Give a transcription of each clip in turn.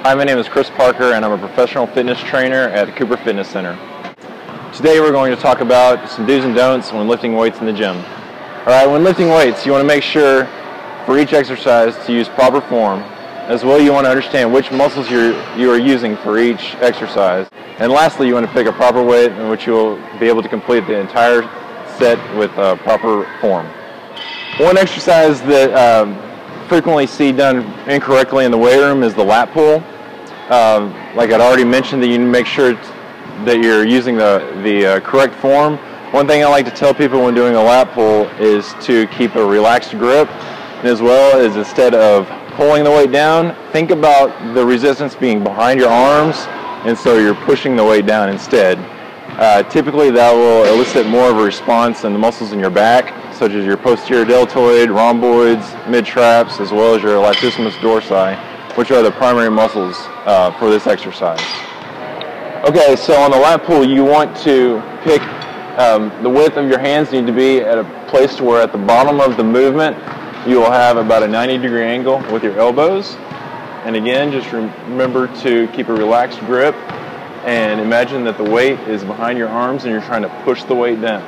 Hi, my name is Chris Parker and I'm a professional fitness trainer at the Cooper Fitness Center. Today we're going to talk about some do's and don'ts when lifting weights in the gym. Alright, when lifting weights you want to make sure for each exercise to use proper form. As well, you want to understand which muscles you are using for each exercise. And lastly, you want to pick a proper weight in which you will be able to complete the entire set with proper form. One exercise that frequently see done incorrectly in the weight room is the lat pull. Like I'd already mentioned, that you need to make sure that you're using the correct form. One thing I like to tell people when doing a lat pull is to keep a relaxed grip, and as well as instead of pulling the weight down, think about the resistance being behind your arms, and so you're pushing the weight down instead. Typically that will elicit more of a response in the muscles in your back, such as your posterior deltoid, rhomboids, mid-traps, as well as your latissimus dorsi, which are the primary muscles for this exercise. Okay, so on the lat pull, you want to pick the width of your hands need to be at a place to where at the bottom of the movement you will have about a 90-degree angle with your elbows. And again, just remember to keep a relaxed grip and imagine that the weight is behind your arms and you're trying to push the weight down.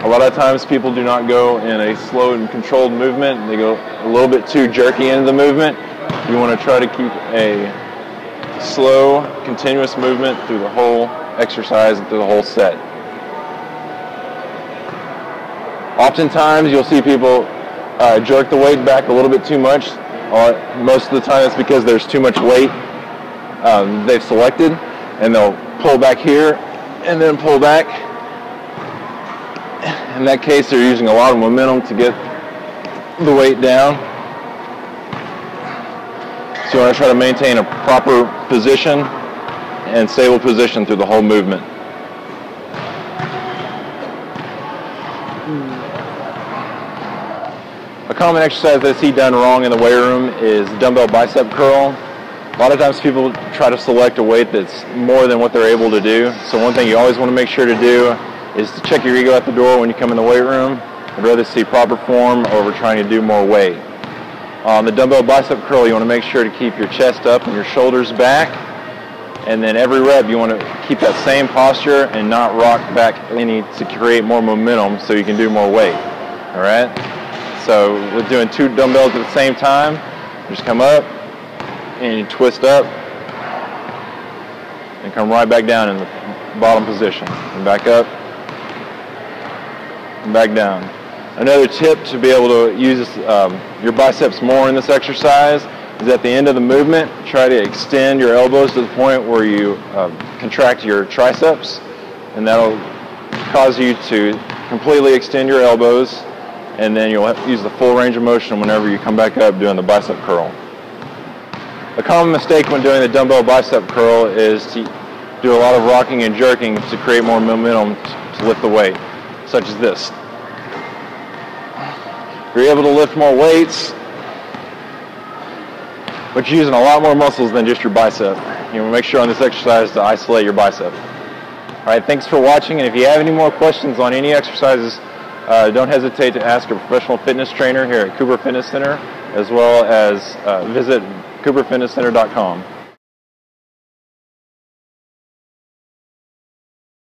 A lot of times people do not go in a slow and controlled movement. They go a little bit too jerky into the movement. You want to try to keep a slow, continuous movement through the whole exercise and through the whole set. Oftentimes you'll see people jerk the weight back a little bit too much. Most of the time it's because there's too much weight they've selected, and they'll pull back here and then pull back. In that case, they're using a lot of momentum to get the weight down. So you want to try to maintain a proper position and stable position through the whole movement. A common exercise that I see done wrong in the weight room is dumbbell bicep curl. A lot of times people try to select a weight that's more than what they're able to do. So one thing you always want to make sure to do is to check your ego at the door when you come in the weight room. I'd rather see proper form over trying to do more weight. On the dumbbell bicep curl, you want to make sure to keep your chest up and your shoulders back. And then every rep, you want to keep that same posture and not rock back any to create more momentum so you can do more weight. All right? So with doing two dumbbells at the same time, just come up and you twist up and come right back down in the bottom position. And back up and back down. Another tip to be able to use your biceps more in this exercise is at the end of the movement, try to extend your elbows to the point where you contract your triceps, and that'll cause you to completely extend your elbows, and then you'll use the full range of motion whenever you come back up doing the bicep curl. A common mistake when doing the dumbbell bicep curl is to do a lot of rocking and jerking to create more momentum to lift the weight, such as this. You're able to lift more weights, but you're using a lot more muscles than just your bicep. You want to make sure on this exercise to isolate your bicep. Alright, thanks for watching, and if you have any more questions on any exercises, don't hesitate to ask a professional fitness trainer here at Cooper Fitness Center, as well as visit cooperfitnesscenter.com.